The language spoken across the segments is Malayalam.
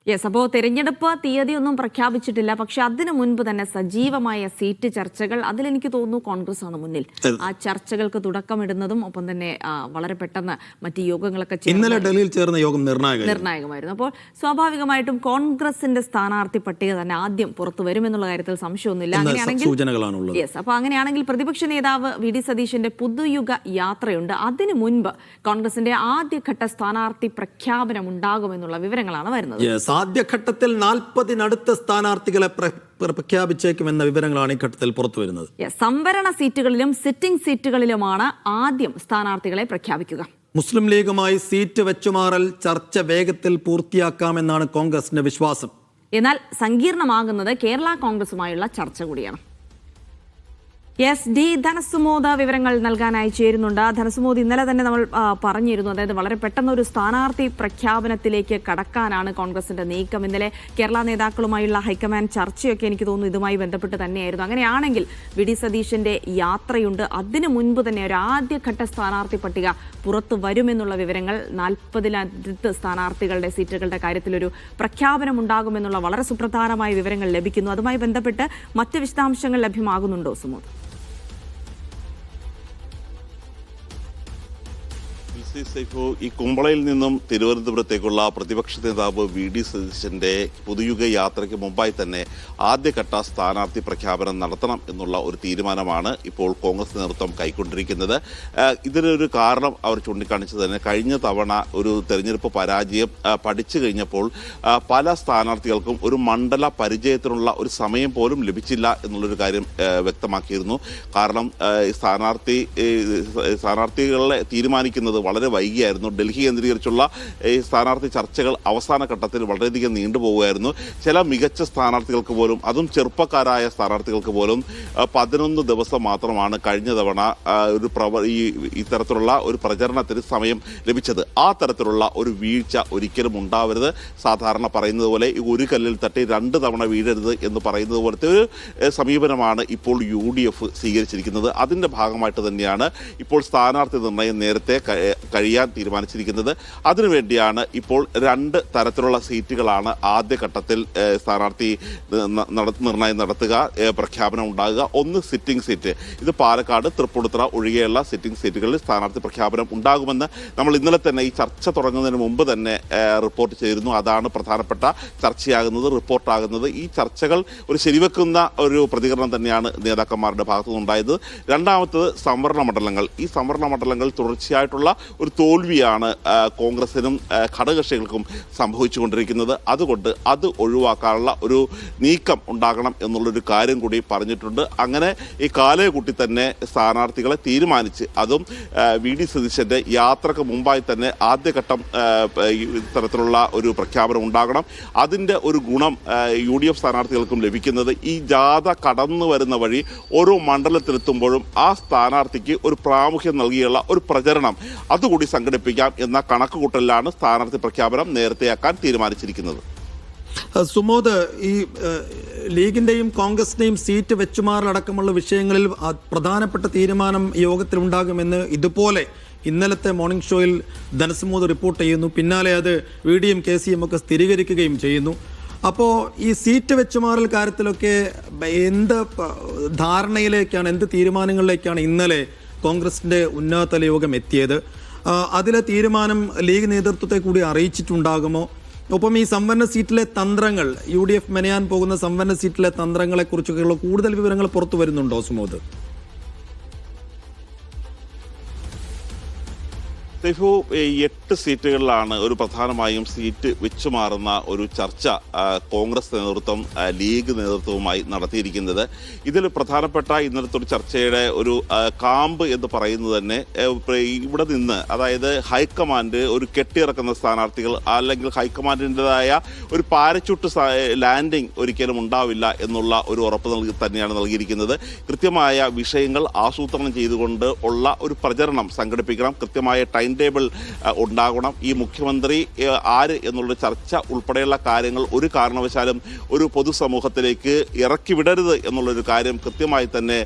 യെസ്, അപ്പോൾ തെരഞ്ഞെടുപ്പ് തീയതിയൊന്നും പ്രഖ്യാപിച്ചിട്ടില്ല. പക്ഷെ അതിനു മുൻപ് തന്നെ സജീവമായ സീറ്റ് ചർച്ചകൾ, അതിലെനിക്ക് തോന്നുന്നു കോൺഗ്രസ് ആണ് മുന്നിൽ. ആ ചർച്ചകൾക്ക് തുടക്കമിടുന്നതും ഒപ്പം തന്നെ വളരെ പെട്ടെന്ന് മറ്റ് യോഗങ്ങളൊക്കെ ഇന്നലെ ഡൽഹിയിൽ ചേർന്ന യോഗം നിർണായകമായിരുന്നു. അപ്പോൾ സ്വാഭാവികമായിട്ടും കോൺഗ്രസിന്റെ സ്ഥാനാർത്ഥി പട്ടിക തന്നെ ആദ്യം പുറത്തു വരുമെന്നുള്ള കാര്യത്തിൽ സംശയമൊന്നുമില്ല. അങ്ങനെയാണെങ്കിൽ യെസ്, അപ്പോൾ അങ്ങനെയാണെങ്കിൽ പ്രതിപക്ഷ നേതാവ് വി ഡി സതീശന്റെ പുതുയുഗ യാത്രയുണ്ട്. അതിനു മുൻപ് കോൺഗ്രസിന്റെ ആദ്യഘട്ട സ്ഥാനാർത്ഥി പ്രഖ്യാപനം ഉണ്ടാകുമെന്നുള്ള വിവരങ്ങളാണ് വരുന്നത്. ആദ്യഘട്ടത്തിൽ 40-നടുത്ത സ്ഥാനാർത്ഥികളെ പ്രഖ്യാപിച്ചേക്കുമെന്ന വിവരങ്ങളാണ് ഈ ഘട്ടത്തിൽ പുറത്തു വരുന്നത്. സംവരണ സീറ്റുകളിലും സിറ്റിംഗ് സീറ്റുകളിലുമാണ് ആദ്യം സ്ഥാനാർത്ഥികളെ പ്രഖ്യാപിക്കുക. മുസ്ലിം ലീഗുമായി സീറ്റ് വെച്ചുമാറൽ ചർച്ച വേഗത്തിൽ പൂർത്തിയാക്കാമെന്നാണ് കോൺഗ്രസിന്റെ വിശ്വാസം. എന്നാൽ സങ്കീർണമാകുന്നത് കേരള കോൺഗ്രസുമായുള്ള ചർച്ച കൂടിയാണ്. യെസ്, ഡി ധനസുമോദ് വിവരങ്ങൾ നൽകാനായി ചേരുന്നുണ്ട്. ധനസുമോദ്, ഇന്നലെ തന്നെ നമ്മൾ പറഞ്ഞിരുന്നു, അതായത് വളരെ പെട്ടെന്ന് ഒരു സ്ഥാനാർത്ഥി പ്രഖ്യാപനത്തിലേക്ക് കടക്കാനാണ് കോൺഗ്രസിന്റെ നീക്കം. ഇന്നലെ കേരള നേതാക്കളുമായുള്ള ഹൈക്കമാൻഡ് ചർച്ചയൊക്കെ എനിക്ക് തോന്നുന്നു ഇതുമായി ബന്ധപ്പെട്ട് തന്നെയായിരുന്നു. അങ്ങനെയാണെങ്കിൽ വി ഡി സതീശന്റെ യാത്രയുണ്ട്. അതിനു മുൻപ് തന്നെ ഒരു ആദ്യഘട്ട സ്ഥാനാർത്ഥി പട്ടിക പുറത്തു വരുമെന്നുള്ള വിവരങ്ങൾ, 40-നടുത്ത് സ്ഥാനാർത്ഥികളുടെ സീറ്റുകളുടെ കാര്യത്തിലൊരു പ്രഖ്യാപനം ഉണ്ടാകുമെന്നുള്ള വളരെ സുപ്രധാനമായ വിവരങ്ങൾ ലഭിക്കുന്നു. അതുമായി ബന്ധപ്പെട്ട് മറ്റ് വിശദാംശങ്ങൾ ലഭ്യമാകുന്നുണ്ടോ സുമോദ്? ഈ കുമ്പളയിൽ നിന്നും തിരുവനന്തപുരത്തേക്കുള്ള പ്രതിപക്ഷ നേതാവ് വി ഡി സതീശന്റെ പുതുയുഗ യാത്രയ്ക്ക് മുമ്പായി തന്നെ ആദ്യഘട്ട സ്ഥാനാർത്ഥി പ്രഖ്യാപനം നടത്തണം എന്നുള്ള ഒരു തീരുമാനമാണ് ഇപ്പോൾ കോൺഗ്രസ് നേതൃത്വം കൈക്കൊണ്ടിരിക്കുന്നത്. ഇതിനൊരു കാരണം അവർ ചൂണ്ടിക്കാണിച്ചത് തന്നെ കഴിഞ്ഞ തവണ ഒരു തെരഞ്ഞെടുപ്പ് പരാജയം പഠിച്ചു കഴിഞ്ഞപ്പോൾ പല സ്ഥാനാർത്ഥികൾക്കും ഒരു മണ്ഡല പരിചയത്തിനുള്ള ഒരു സമയം പോലും ലഭിച്ചില്ല എന്നുള്ളൊരു കാര്യം വ്യക്തമാക്കിയിരുന്നു. കാരണം സ്ഥാനാർത്ഥികളെ തീരുമാനിക്കുന്നത് വളരെ വൈകിയായിരുന്നു. ഡൽഹി കേന്ദ്രീകരിച്ചുള്ള ഈ സ്ഥാനാർത്ഥി ചർച്ചകൾ അവസാന ഘട്ടത്തിൽ വളരെയധികം നീണ്ടുപോകുമായിരുന്നു. ചില മികച്ച സ്ഥാനാർത്ഥികൾക്ക് പോലും, അതും ചെറുപ്പക്കാരായ സ്ഥാനാർത്ഥികൾക്ക് പോലും 11 ദിവസം മാത്രമാണ് കഴിഞ്ഞ തവണ ഇത്തരത്തിലുള്ള ഒരു പ്രചരണത്തിന് സമയം ലഭിച്ചത്. ആ തരത്തിലുള്ള ഒരു വീഴ്ച ഒരിക്കലും ഉണ്ടാവരുത്. സാധാരണ പറയുന്നത് പോലെ ഒരു കല്ലിൽ തട്ടി 2 തവണ വീഴരുത് എന്ന് പറയുന്നത് പോലത്തെ ഒരു സമീപനമാണ് ഇപ്പോൾ UDF സ്വീകരിച്ചിരിക്കുന്നത്. അതിൻ്റെ ഭാഗമായിട്ട് തന്നെയാണ് ഇപ്പോൾ സ്ഥാനാർത്ഥി നിർണയം നേരത്തെ കഴിയാൻ തീരുമാനിച്ചിരിക്കുന്നത്. അതിനുവേണ്ടിയാണ് ഇപ്പോൾ 2 തരത്തിലുള്ള സീറ്റുകളാണ് ആദ്യഘട്ടത്തിൽ സ്ഥാനാർത്ഥി നിർണയം നടത്തുക, പ്രഖ്യാപനം ഉണ്ടാകുക. ഒന്ന് സിറ്റിംഗ് സീറ്റ്, ഇത് പാലക്കാട്, തൃപ്പൂണിത്തുറ ഒഴികെയുള്ള സിറ്റിംഗ് സീറ്റുകളിൽ സ്ഥാനാർത്ഥി പ്രഖ്യാപനം ഉണ്ടാകുമെന്ന് നമ്മൾ ഇന്നലെ തന്നെ ഈ ചർച്ച തുടങ്ങുന്നതിന് മുമ്പ് തന്നെ റിപ്പോർട്ട് ചെയ്തിരുന്നു. അതാണ് പ്രധാനപ്പെട്ട ചർച്ചയാകുന്നത്, റിപ്പോർട്ടാകുന്നത്. ഈ ചർച്ചകൾ ഒരു ശരിവെക്കുന്ന ഒരു പ്രതികരണം തന്നെയാണ് നേതാക്കന്മാരുടെ ഭാഗത്തുനിന്നുണ്ടായത്. രണ്ടാമത്തത് സംവരണ മണ്ഡലങ്ങൾ. ഈ സംവരണ മണ്ഡലങ്ങൾ തുടർച്ചയായിട്ടുള്ള ഒരു തോൽവിയാണ് കോൺഗ്രസിനും ഘടകകക്ഷികൾക്കും സംഭവിച്ചുകൊണ്ടിരിക്കുന്നത്. അതുകൊണ്ട് അത് ഒഴിവാക്കാനുള്ള ഒരു നീക്കം ഉണ്ടാകണം എന്നുള്ളൊരു കാര്യം കൂടി പറഞ്ഞിട്ടുണ്ട്. അങ്ങനെ ഈ കാലയെക്കുട്ടി തന്നെ സ്ഥാനാർത്ഥികളെ തീരുമാനിച്ച്, അതും വി ഡി സതീശന്റെ യാത്രക്ക് മുമ്പായി തന്നെ ആദ്യഘട്ടം ഇത്തരത്തിലുള്ള ഒരു പ്രഖ്യാപനം ഉണ്ടാകണം. അതിൻ്റെ ഒരു ഗുണം UDF സ്ഥാനാർത്ഥികൾക്കും ലഭിക്കുന്നത് ഈ ജാഥ കടന്നു വരുന്ന വഴി ഓരോ മണ്ഡലത്തിലെത്തുമ്പോഴും ആ സ്ഥാനാർത്ഥിക്ക് ഒരു പ്രാമുഖ്യം നൽകിയുള്ള ഒരു പ്രചരണം അതുകൂടി സംഘടിപ്പിക്കാം എന്ന കണക്കുകൂട്ടലിലാണ് സ്ഥാനാർത്ഥി പ്രഖ്യാപനം നേരത്തെയാക്കാൻ തീരുമാനിച്ചിരിക്കുന്നത്. സുമോദ്, ഈ ലീഗിന്റെയും കോൺഗ്രസിന്റെയും സീറ്റ് വെച്ചുമാറലടക്കമുള്ള വിഷയങ്ങളിൽ പ്രധാനപ്പെട്ട തീരുമാനം യോഗത്തിൽ ഉണ്ടാകുമെന്ന് ഇതുപോലെ ഇന്നലത്തെ മോർണിംഗ് ഷോയിൽ ധനസുമോദ് റിപ്പോർട്ട് ചെയ്യുന്നു. പിന്നാലെ അത് VDM KCM ഒക്കെ സ്ഥിരീകരിക്കുകയും ചെയ്യുന്നു. അപ്പോൾ ഈ സീറ്റ് വെച്ചുമാറൽ കാര്യത്തിലൊക്കെ എന്ത് ധാരണയിലേക്കാണ്, എന്ത് തീരുമാനങ്ങളിലേക്കാണ് ഇന്നലെ കോൺഗ്രസിന്റെ ഉന്നതതല യോഗം എത്തിയത്? അതിലെ തീരുമാനം ലീഗ് നേതൃത്വത്തെ കൂടി അറിയിച്ചിട്ടുണ്ടാകുമോ? ഒപ്പം ഈ സംവരണ സീറ്റിലെ തന്ത്രങ്ങൾ, UDF മെനയാൻ പോകുന്ന സംവരണ സീറ്റിലെ തന്ത്രങ്ങളെക്കുറിച്ചൊക്കെയുള്ള കൂടുതൽ വിവരങ്ങൾ പുറത്തു വരുന്നുണ്ടോ സുമോദ്? സൈഫു, 8 സീറ്റുകളിലാണ് ഒരു പ്രധാനമായും സീറ്റ് വെച്ചുമാറുന്ന ഒരു ചർച്ച കോൺഗ്രസ് നേതൃത്വം ലീഗ് നേതൃത്വവുമായി നടത്തിയിരിക്കുന്നത്. ഇതിൽ പ്രധാനപ്പെട്ട ഇന്നലത്തെ ഒരു ചർച്ചയുടെ ഒരു കാമ്പ് എന്ന് പറയുന്നത് തന്നെ ഇവിടെ നിന്ന്, അതായത് ഹൈക്കമാൻഡ് ഒരു കെട്ടിയിറക്കുന്ന സ്ഥാനാർത്ഥികൾ, അല്ലെങ്കിൽ ഹൈക്കമാൻഡിൻ്റെതായ ഒരു പാരച്യൂട്ട് ലാൻഡിംഗ് ഒരിക്കലും ഉണ്ടാവില്ല എന്നുള്ള ഒരു ഉറപ്പ് തന്നെയാണ് നൽകിയിരിക്കുന്നത്. കൃത്യമായ വിഷയങ്ങൾ ആസൂത്രണം ചെയ്തുകൊണ്ട് ഉള്ള ഒരു പ്രചരണം സംഘടിപ്പിക്കണം, കൃത്യമായ ടൈം ടൈം ടേബിൾ ഉണ്ടാകണം. ഈ മുഖ്യമന്ത്രി ആര് എന്നുള്ള ചർച്ച ഉൾപ്പെടെയുള്ള കാര്യങ്ങൾ ഒരു കാരണവശാലും ഒരു പൊതുസമൂഹത്തിലേക്ക് ഇറക്കി വിടരുത് എന്നുള്ളൊരു കാര്യം കൃത്യമായി തന്നെ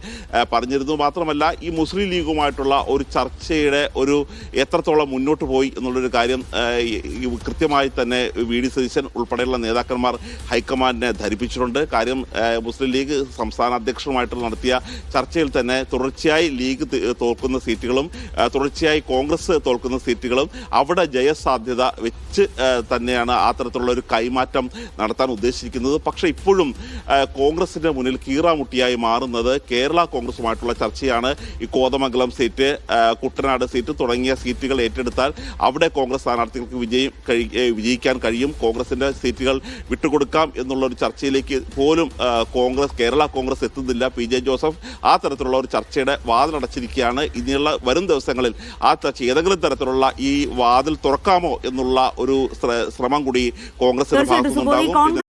പറഞ്ഞിരുന്നു. മാത്രമല്ല ഈ മുസ്ലിം ലീഗുമായിട്ടുള്ള ഒരു ചർച്ചയുടെ ഒരു എത്രത്തോളം മുന്നോട്ട് പോയി എന്നുള്ളൊരു കാര്യം കൃത്യമായി തന്നെ വി.ഡി. സതീശൻ ഉൾപ്പെടെയുള്ള നേതാക്കന്മാർ ഹൈക്കമാൻഡിനെ ധരിപ്പിച്ചിട്ടുണ്ട്. കാര്യം മുസ്ലിം ലീഗ് സംസ്ഥാന അധ്യക്ഷനുമായിട്ട് നടത്തിയ ചർച്ചയിൽ തന്നെ തുടർച്ചയായി ലീഗ് തോൽക്കുന്ന സീറ്റുകളും തുടർച്ചയായി കോൺഗ്രസ് തോൽക്കുന്ന സീറ്റുകളും അവിടെ ജയസാധ്യത വെച്ച് തന്നെയാണ് ആ തരത്തിലുള്ള ഒരു കൈമാറ്റം നടത്താൻ ഉദ്ദേശിക്കുന്നത്. പക്ഷേ ഇപ്പോഴും കോൺഗ്രസിന്റെ മുന്നിൽ കീറാമുട്ടിയായി മാറുന്നത് കേരള കോൺഗ്രസുമായിട്ടുള്ള ചർച്ചയാണ്. ഈ കോതമംഗലം സീറ്റ്, കുട്ടനാട് സീറ്റ് തുടങ്ങിയ സീറ്റുകൾ ഏറ്റെടുത്താൽ അവിടെ കോൺഗ്രസ് സ്ഥാനാർത്ഥികൾക്ക് വിജയിക്കാൻ കഴിയും, കോൺഗ്രസിന്റെ സീറ്റുകൾ വിട്ടുകൊടുക്കാം എന്നുള്ള ഒരു ചർച്ചയിലേക്ക് പോലും കേരള കോൺഗ്രസ് എത്തുന്നില്ല. പി.ജെ. ജോസഫ് ആ തരത്തിലുള്ള ഒരു ചർച്ചയുടെ വാതിലടച്ചിരിക്കുകയാണ്. ഇനിയുള്ള വരും ദിവസങ്ങളിൽ ആ ചർച്ച ഏതെങ്കിലും തരത്തിലുള്ള ഈ വാതിൽ തുറക്കാമോ എന്നുള്ള ഒരു ശ്രമം കൂടി കോൺഗ്രസിന്റെ ഭാഗത്തുനിന്നുണ്ടാകും.